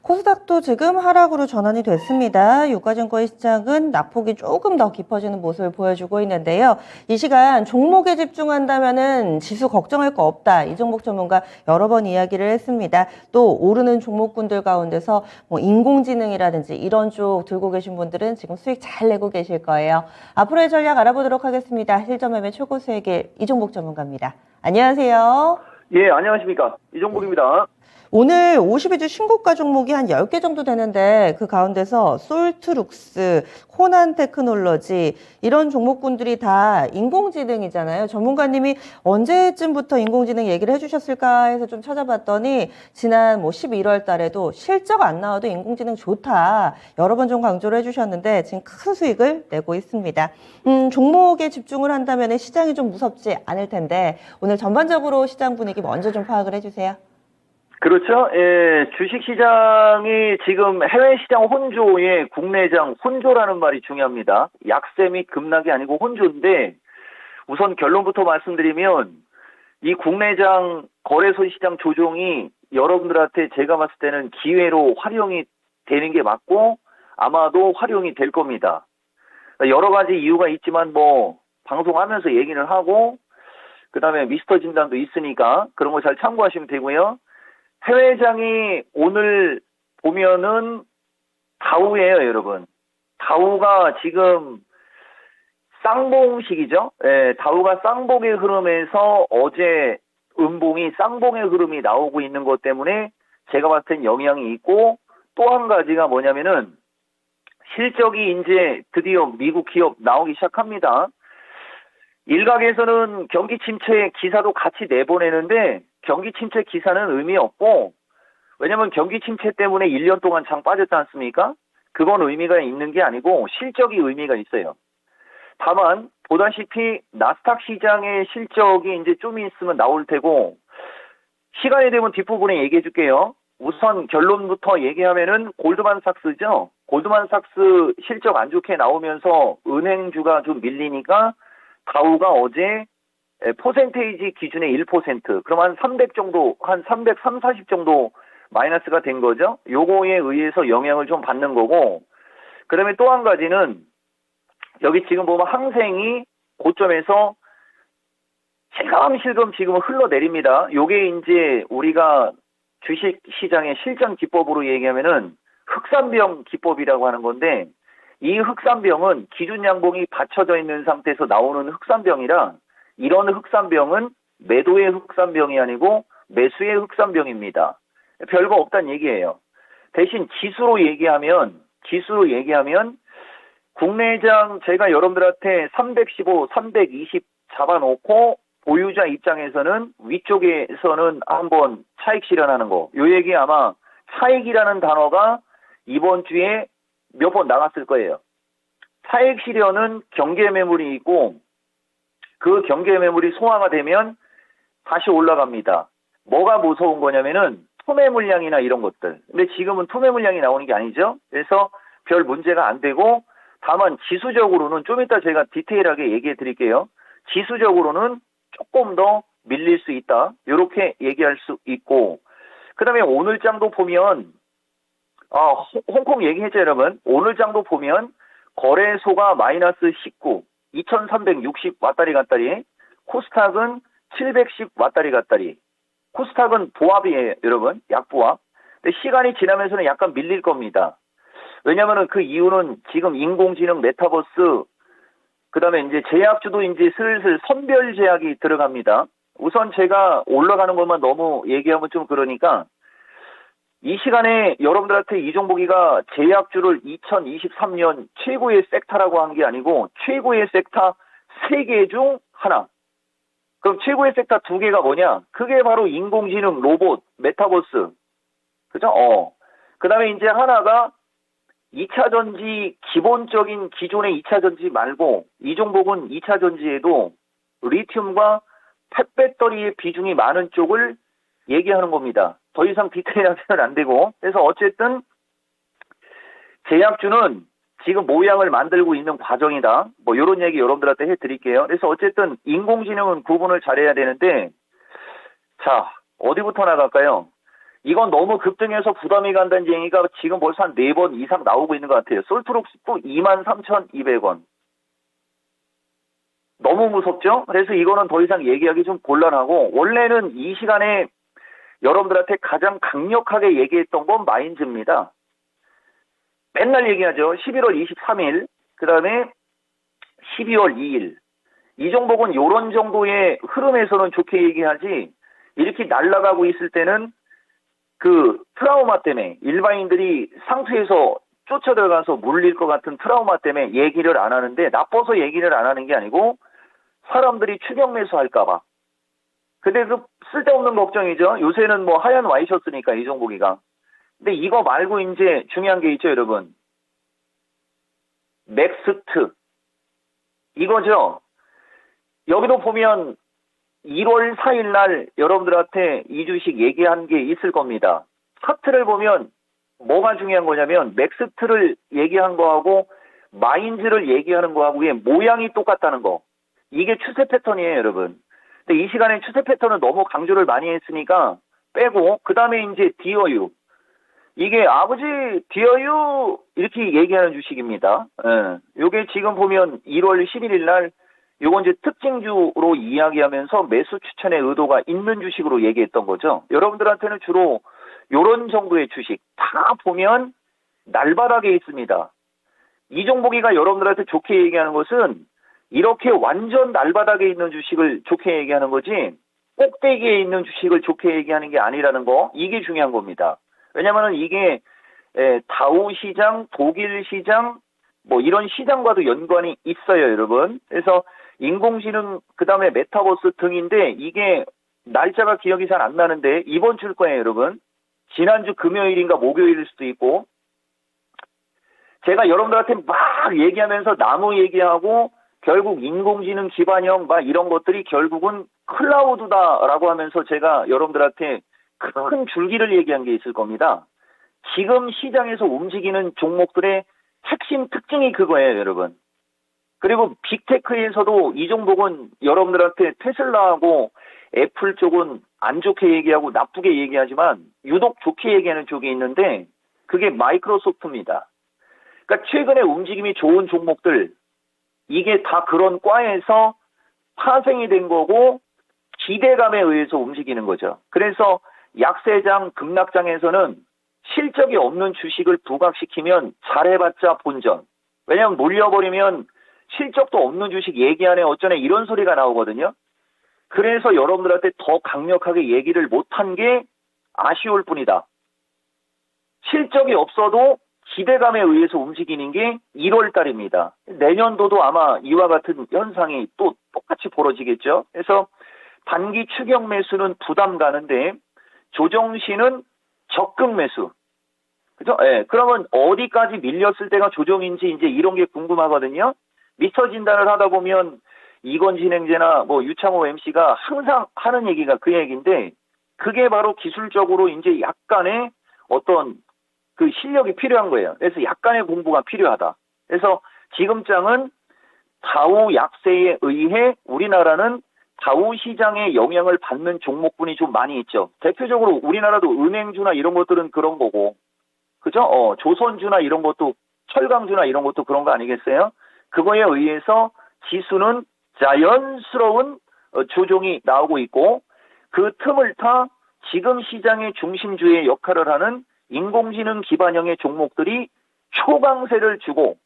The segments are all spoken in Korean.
코스닥도 지금 하락으로 전환이 됐습니다. 유가증권 시장은 낙폭이 조금 더 깊어지는 모습을 보여주고 있는데요. 이 시간 종목에 집중한다면은 지수 걱정할 거 없다. 이종복 전문가 여러 번 이야기를 했습니다. 또 오르는 종목군들 가운데서 뭐 인공지능이라든지 이런 쪽 들고 계신 분들은 지금 수익 잘 내고 계실 거예요. 앞으로의 전략 알아보도록 하겠습니다. 실전 매매 최고 수익의 이종복 전문가입니다. 안녕하세요. 예, 안녕하십니까. 이종복입니다. 오늘 52주 신고가 종목이 한 10개 정도 되는데 그 가운데서 솔트룩스, 호난테크놀로지 이런 종목군들이 다 인공지능이잖아요. 전문가님이 언제쯤부터 인공지능 얘기를 해주셨을까 해서 좀 찾아봤더니 지난 11월 달에도 실적 안 나와도 인공지능 좋다. 여러 번 좀 강조를 해주셨는데 지금 큰 수익을 내고 있습니다. 종목에 집중을 한다면 시장이 좀 무섭지 않을 텐데 오늘 전반적으로 시장 분위기 먼저 좀 파악을 해주세요. 그렇죠. 예, 주식시장이 지금 해외시장 혼조에 국내장 혼조라는 말이 중요합니다. 약세 및 급락이 아니고 혼조인데 우선 결론부터 말씀드리면 이 국내장 거래소 시장 조정이 여러분들한테 제가 봤을 때는 기회로 활용이 되는 게 맞고 아마도 활용이 될 겁니다. 여러 가지 이유가 있지만 뭐 방송하면서 얘기를 하고 그다음에 미스터 진단도 있으니까 그런 거 잘 참고하시면 되고요. 해외장이 오늘 보면은 다우예요, 여러분. 다우가 지금 쌍봉식이죠. 예, 다우가 쌍봉의 흐름에서 어제 음봉이 쌍봉의 흐름이 나오고 있는 것 때문에 제가 봤을 땐 영향이 있고 또 한 가지가 뭐냐면은 실적이 이제 드디어 미국 기업 나오기 시작합니다. 일각에서는 경기 침체 기사도 같이 내보내는데 경기 침체 기사는 의미 없고 왜냐면 경기 침체 때문에 1년 동안 장 빠졌지 않습니까? 그건 의미가 있는 게 아니고 실적이 의미가 있어요. 다만 보다시피 나스닥 시장의 실적이 이제 좀 있으면 나올 테고 시간이 되면 뒷부분에 얘기해 줄게요. 우선 결론부터 얘기하면은 골드만삭스죠. 골드만삭스 실적 안 좋게 나오면서 은행주가 좀 밀리니까 다우가 어제 퍼센테이지 기준의 1%, 그럼 한 300 정도, 한 330, 40 정도 마이너스가 된 거죠. 요거에 의해서 영향을 좀 받는 거고, 그 다음에 또 한 가지는, 여기 지금 보면 항생이 고점에서 실감실감 지금 흘러내립니다. 요게 이제 우리가 주식 시장의 실전 기법으로 얘기하면은 흑산병 기법이라고 하는 건데, 이 흑산병은 기준 양봉이 받쳐져 있는 상태에서 나오는 흑산병이라 이런 흑산병은 매도의 흑산병이 아니고 매수의 흑산병입니다. 별거 없다는 얘기예요. 대신 지수로 얘기하면 국내장 제가 여러분들한테 315, 320 잡아놓고 보유자 입장에서는 위쪽에서는 한번 차익 실현하는 거. 요 얘기 아마 차익이라는 단어가 이번 주에 몇 번 나갔을 거예요. 차익 실현은 경계 매물이 있고 그 경계 매물이 소화가 되면 다시 올라갑니다. 뭐가 무서운 거냐면은 투매 물량이나 이런 것들. 근데 지금은 투매 물량이 나오는 게 아니죠. 그래서 별 문제가 안 되고 다만 지수적으로는 좀 이따 제가 디테일하게 얘기해 드릴게요. 지수적으로는 조금 더 밀릴 수 있다. 이렇게 얘기할 수 있고 그 다음에 오늘 장도 보면 홍콩 얘기했죠, 여러분. 오늘 장도 보면 거래소가 마이너스 19, 2360 왔다리 갔다리, 코스닥은 710 왔다리 갔다리. 코스닥은 보합이에요, 여러분. 약보합. 근데 시간이 지나면서는 약간 밀릴 겁니다. 왜냐면은 그 이유는 지금 인공지능 메타버스, 그 다음에 이제 제약주도 이제 슬슬 선별 제약이 들어갑니다. 우선 제가 올라가는 것만 너무 얘기하면 좀 그러니까 이 시간에 여러분들한테 이종복이가 제약주를 2023년 최고의 섹터라고 한 게 아니고 최고의 섹터 3개 중 하나. 그럼 최고의 섹터 2개가 뭐냐? 그게 바로 인공지능, 로봇, 메타버스. 그죠? 그 다음에 이제 하나가 2차 전지, 기본적인 기존의 2차 전지 말고 이종복은 2차 전지에도 리튬과 펫배터리의 비중이 많은 쪽을 얘기하는 겁니다. 더 이상 디테일하게는 안 되고. 그래서 어쨌든 제약주는 지금 모양을 만들고 있는 과정이다. 뭐 이런 얘기 여러분들한테 해드릴게요. 그래서 어쨌든 인공지능은 구분을 잘해야 되는데 자 어디부터 나갈까요? 이건 너무 급등해서 부담이 간다는 얘기가 지금 벌써 한 4번 이상 나오고 있는 것 같아요. 솔트룩스도 23,200원. 너무 무섭죠? 그래서 이거는 더 이상 얘기하기 좀 곤란하고, 원래는 이 시간에 여러분들한테 가장 강력하게 얘기했던 건 마인즈입니다. 맨날 얘기하죠. 11월 23일, 그 다음에 12월 2일. 이 종목은 요런 정도의 흐름에서는 좋게 얘기하지, 이렇게 날아가고 있을 때는 그 트라우마 때문에 일반인들이 상투에서 쫓아들어가서 물릴 것 같은 트라우마 때문에 얘기를 안 하는데, 나빠서 얘기를 안 하는 게 아니고 사람들이 추격 매수할까봐. 근데 그 쓸데없는 걱정이죠. 요새는 뭐 하얀 와이셔츠니까 이 종목이가. 근데 이거 말고 이제 중요한 게 있죠, 여러분. 넥스트. 이거죠. 여기도 보면 1월 4일 날 여러분들한테 이 주식 얘기한 게 있을 겁니다. 차트를 보면 뭐가 중요한 거냐면 넥스트를 얘기한 거하고 마인즈를 얘기하는 거하고의 모양이 똑같다는 거. 이게 추세 패턴이에요, 여러분. 근데 이 시간에 추세 패턴은 너무 강조를 많이 했으니까 빼고, 그 다음에 이제 디어유. 이게 아버지 디어유 이렇게 얘기하는 주식입니다. 예. 요게 지금 보면 1월 11일 날 요건 이제 특징주로 이야기하면서 매수 추천의 의도가 있는 주식으로 얘기했던 거죠. 여러분들한테는 주로 요런 정도의 주식 다 보면 날바닥에 있습니다. 이 종목이가 여러분들한테 좋게 얘기하는 것은 이렇게 완전 날바닥에 있는 주식을 좋게 얘기하는 거지, 꼭대기에 있는 주식을 좋게 얘기하는 게 아니라는 거, 이게 중요한 겁니다. 왜냐면은 이게 다우 시장, 독일 시장, 뭐 이런 시장과도 연관이 있어요, 여러분. 그래서 인공지능, 그 다음에 메타버스 등인데, 이게 날짜가 기억이 잘 안 나는데 이번 주일 거예요, 여러분. 지난주 금요일인가 목요일일 수도 있고. 제가 여러분들한테 막 얘기하면서 나무 얘기하고 결국 인공지능 기반형 막 이런 것들이 결국은 클라우드다라고 하면서 제가 여러분들한테 큰 줄기를 얘기한 게 있을 겁니다. 지금 시장에서 움직이는 종목들의 핵심 특징이 그거예요, 여러분. 그리고 빅테크에서도 이 종목은 여러분들한테 테슬라하고 애플 쪽은 안 좋게 얘기하고 나쁘게 얘기하지만 유독 좋게 얘기하는 쪽이 있는데, 그게 마이크로소프트입니다. 그러니까 최근에 움직임이 좋은 종목들, 이게 다 그런 과에서 파생이 된 거고 기대감에 의해서 움직이는 거죠. 그래서 약세장, 급락장에서는 실적이 없는 주식을 부각시키면 잘해봤자 본전. 왜냐하면 몰려버리면 실적도 없는 주식 얘기하네 어쩌네 이런 소리가 나오거든요. 그래서 여러분들한테 더 강력하게 얘기를 못한 게 아쉬울 뿐이다. 실적이 없어도 기대감에 의해서 움직이는 게 1월 달입니다. 내년도도 아마 이와 같은 현상이 또 똑같이 벌어지겠죠. 그래서 단기 추격 매수는 부담 가는데 조정 시는 적극 매수. 그죠? 예. 그러면 어디까지 밀렸을 때가 조정인지 이제 이런 게 궁금하거든요. 미처 진단을 하다 보면 이건 진행제나 뭐 유창호 MC가 항상 하는 얘기가 그 얘기인데, 그게 바로 기술적으로 이제 약간의 어떤 그 실력이 필요한 거예요. 그래서 약간의 공부가 필요하다. 그래서 지금 장은 다우 약세에 의해 우리나라는 다우 시장의 영향을 받는 종목군이 좀 많이 있죠. 대표적으로 우리나라도 은행주나 이런 것들은 그런 거고, 그죠? 조선주나 이런 것도, 철강주나 이런 것도 그런 거 아니겠어요? 그거에 의해서 지수는 자연스러운 조정이 나오고 있고, 그 틈을 타 지금 시장의 중심주의 역할을 하는 인공지능 기반형의 종목들이 초강세를 주고,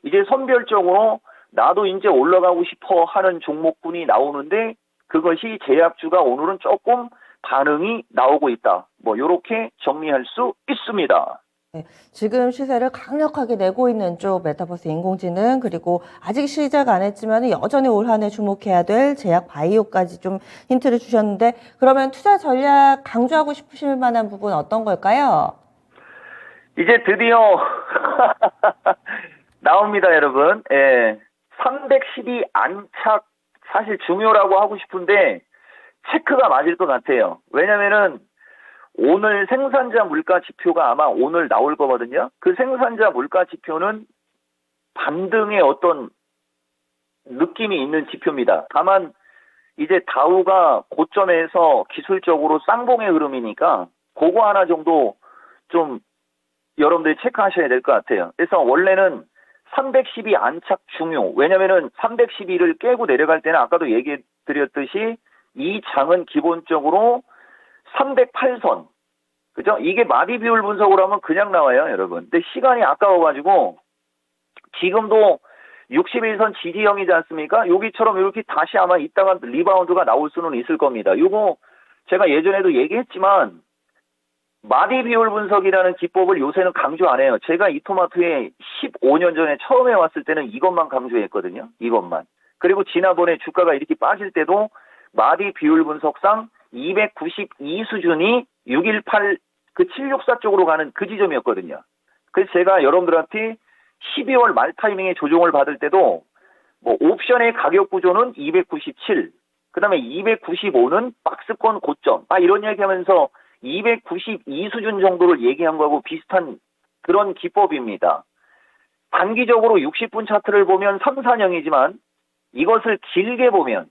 이제 선별적으로 나도 이제 올라가고 싶어 하는 종목군이 나오는데, 그것이 제약주가 오늘은 조금 반응이 나오고 있다. 뭐 요렇게 정리할 수 있습니다. 네, 지금 시세를 강력하게 내고 있는 쪽 메타버스 인공지능, 그리고 아직 시작 안 했지만 여전히 올 한 해 주목해야 될 제약 바이오까지 좀 힌트를 주셨는데, 그러면 투자 전략 강조하고 싶으실 만한 부분 어떤 걸까요? 이제 드디어 나옵니다, 여러분. 예. 312 안착 사실 중요라고 하고 싶은데 체크가 맞을 것 같아요. 왜냐면은 오늘 생산자 물가 지표가 아마 오늘 나올 거거든요. 그 생산자 물가 지표는 반등의 어떤 느낌이 있는 지표입니다. 다만 이제 다우가 고점에서 기술적으로 쌍봉의 흐름이니까 그거 하나 정도 좀 여러분들이 체크하셔야 될 것 같아요. 그래서 원래는 312 안착 중요. 왜냐면은 312를 깨고 내려갈 때는 아까도 얘기 드렸듯이 이 장은 기본적으로 308선. 그죠? 이게 마디 비율 분석으로 하면 그냥 나와요, 여러분. 근데 시간이 아까워가지고 지금도 61선 지지형이지 않습니까? 여기처럼 이렇게 다시 아마 이따가 리바운드가 나올 수는 있을 겁니다. 이거 제가 예전에도 얘기했지만 마디 비율 분석이라는 기법을 요새는 강조 안 해요. 제가 이토마토에 15년 전에 처음에 왔을 때는 이것만 강조했거든요. 이것만. 그리고 지난번에 주가가 이렇게 빠질 때도 마디 비율 분석상 292 수준이 618, 그 764 쪽으로 가는 그 지점이었거든요. 그래서 제가 여러분들한테 12월 말 타이밍에 조정을 받을 때도 뭐 옵션의 가격 구조는 297, 그 다음에 295는 박스권 고점, 이런 얘기 하면서 292 수준 정도를 얘기한 거하고 비슷한 그런 기법입니다. 단기적으로 60분 차트를 보면 3, 4형이지만 이것을 길게 보면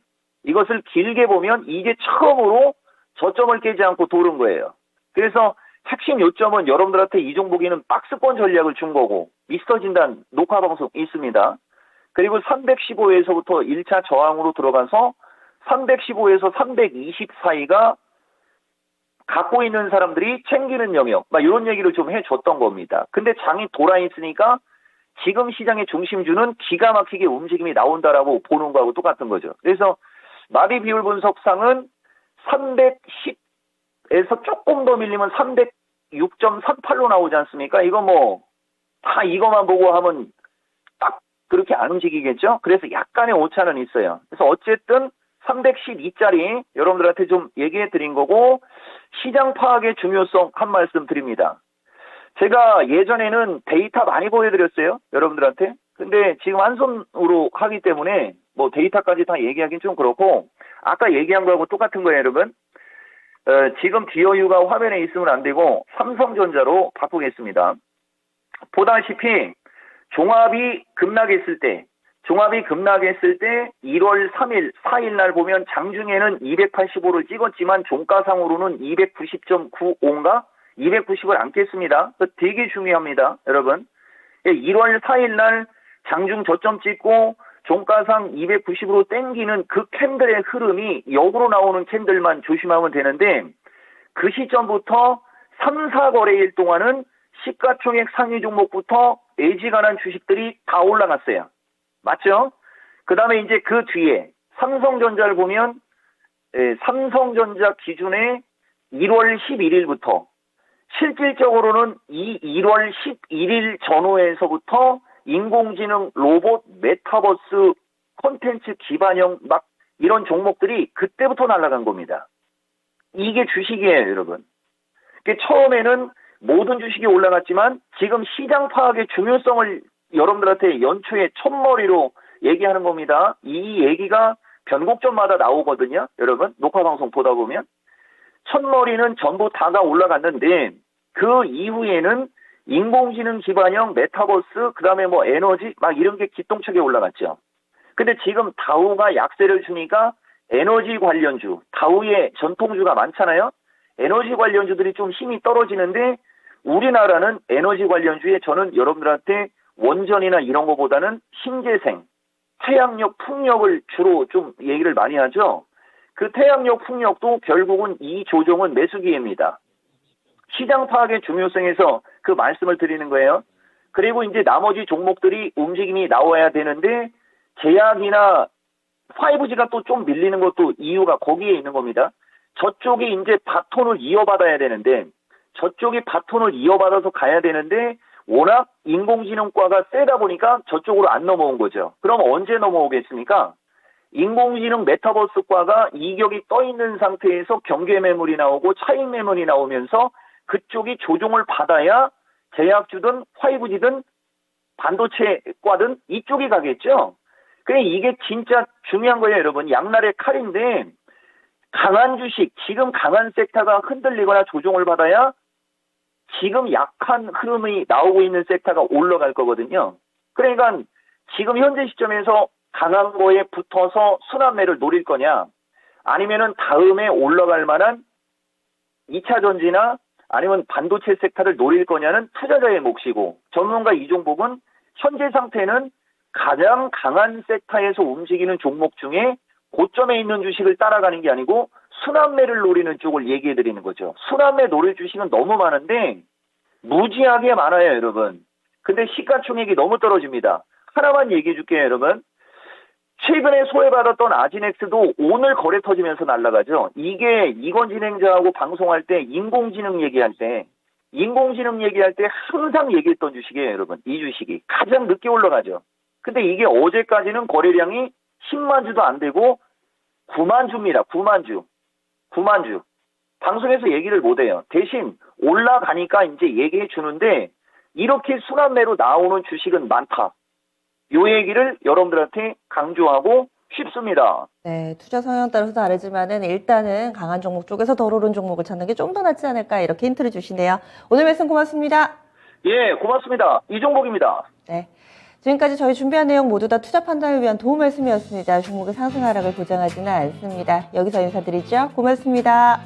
이게 처음으로 저점을 깨지 않고 도는 거예요. 그래서 핵심 요점은 여러분들한테 이 종목에는 박스권 전략을 준 거고, 미스터 진단 녹화 방송 있습니다. 그리고 315에서부터 1차 저항으로 들어가서 315에서 320 사이가 갖고 있는 사람들이 챙기는 영역, 이런 얘기를 좀 해줬던 겁니다. 근데 장이 돌아있으니까 지금 시장의 중심주는 기가 막히게 움직임이 나온다라고 보는 거하고 똑같은 거죠. 그래서 마디 비율 분석상은 310에서 조금 더 밀리면 306.38로 나오지 않습니까? 이거 다 이거만 보고 하면 딱 그렇게 안 움직이겠죠? 그래서 약간의 오차는 있어요. 그래서 어쨌든 312짜리 여러분들한테 좀 얘기해 드린 거고, 시장 파악의 중요성 한 말씀 드립니다. 제가 예전에는 데이터 많이 보여드렸어요, 여러분들한테. 근데 지금 한 손으로 하기 때문에 데이터까지 다 얘기하긴 좀 그렇고, 아까 얘기한 거하고 똑같은 거예요, 여러분. 지금 DOU가 화면에 있으면 안 되고 삼성전자로 바꾸겠습니다. 보다시피 종합이 급락했을 때 1월 3일, 4일 날 보면 장중에는 285를 찍었지만 종가상으로는 290.95인가? 290을 안 깼습니다. 되게 중요합니다, 여러분. 1월 4일 날 장중 저점 찍고 종가상 290으로 땡기는 그 캔들의 흐름이 역으로 나오는 캔들만 조심하면 되는데, 그 시점부터 3, 4거래일 동안은 시가총액 상위 종목부터 애지간한 주식들이 다 올라갔어요. 맞죠? 그 다음에 이제 그 뒤에 삼성전자를 보면 삼성전자 기준에 1월 11일부터 실질적으로는 이 1월 11일 전후에서부터 인공지능, 로봇, 메타버스, 콘텐츠 기반형 이런 종목들이 그때부터 날아간 겁니다. 이게 주식이에요, 여러분. 처음에는 모든 주식이 올라갔지만 지금 시장 파악의 중요성을 여러분들한테 연초에 첫머리로 얘기하는 겁니다. 이 얘기가 변곡점마다 나오거든요, 여러분. 녹화방송 보다 보면. 첫머리는 전부 다가 올라갔는데 그 이후에는 인공지능 기반형 메타버스, 그 다음에 에너지 이런 게 기똥차게 올라갔죠. 근데 지금 다우가 약세를 주니까 에너지 관련주, 다우의 전통주가 많잖아요. 에너지 관련주들이 좀 힘이 떨어지는데 우리나라는 에너지 관련주에 저는 여러분들한테 원전이나 이런 거보다는 신재생, 태양력, 풍력을 주로 좀 얘기를 많이 하죠. 그 태양력, 풍력도 결국은 이 조정은 매수 기회입니다. 시장 파악의 중요성에서 그 말씀을 드리는 거예요. 그리고 이제 나머지 종목들이 움직임이 나와야 되는데 제약이나 5G가 또 좀 밀리는 것도 이유가 거기에 있는 겁니다. 저쪽이 이제 바톤을 이어받아야 되는데, 저쪽이 바톤을 이어받아서 가야 되는데 워낙 인공지능과가 세다 보니까 저쪽으로 안 넘어온 거죠. 그럼 언제 넘어오겠습니까? 인공지능 메타버스과가 이격이 떠 있는 상태에서 경계 매물이 나오고 차익 매물이 나오면서 그쪽이 조종을 받아야 제약주든 5G든 반도체과든 이쪽이 가겠죠. 그래, 이게 진짜 중요한 거예요, 여러분. 양날의 칼인데 강한 주식, 지금 강한 섹터가 흔들리거나 조종을 받아야 지금 약한 흐름이 나오고 있는 섹터가 올라갈 거거든요. 그러니까 지금 현재 시점에서 강한 거에 붙어서 순환매를 노릴 거냐, 아니면은 다음에 올라갈 만한 2차 전지나 아니면 반도체 섹터를 노릴 거냐는 투자자의 몫이고, 전문가 이종복은 현재 상태는 가장 강한 섹터에서 움직이는 종목 중에 고점에 있는 주식을 따라가는 게 아니고 순환매를 노리는 쪽을 얘기해 드리는 거죠. 순환매 노릴 주식은 너무 많은데 무지하게 많아요, 여러분. 근데 시가총액이 너무 떨어집니다. 하나만 얘기해 줄게요, 여러분. 최근에 소외받았던 아지넥스도 오늘 거래 터지면서 날아가죠. 이게 이건 진행자하고 방송할 때 인공지능 얘기할 때 항상 얘기했던 주식이에요, 여러분. 이 주식이 가장 늦게 올라가죠. 근데 이게 어제까지는 거래량이 10만 주도 안 되고 9만 주입니다. 9만 주. 방송에서 얘기를 못 해요. 대신 올라가니까 이제 얘기해 주는데 이렇게 순환매로 나오는 주식은 많다. 요 얘기를 여러분들한테 강조하고 싶습니다. 네, 투자 성향 따라서 다르지만은 일단은 강한 종목 쪽에서 덜 오른 종목을 찾는 게 좀 더 낫지 않을까 이렇게 힌트를 주시네요. 오늘 말씀 고맙습니다. 예, 고맙습니다. 이종복입니다. 네. 지금까지 저희 준비한 내용 모두 다 투자 판단을 위한 도움 말씀이었습니다. 종목의 상승 하락을 보장하지는 않습니다. 여기서 인사드리죠. 고맙습니다.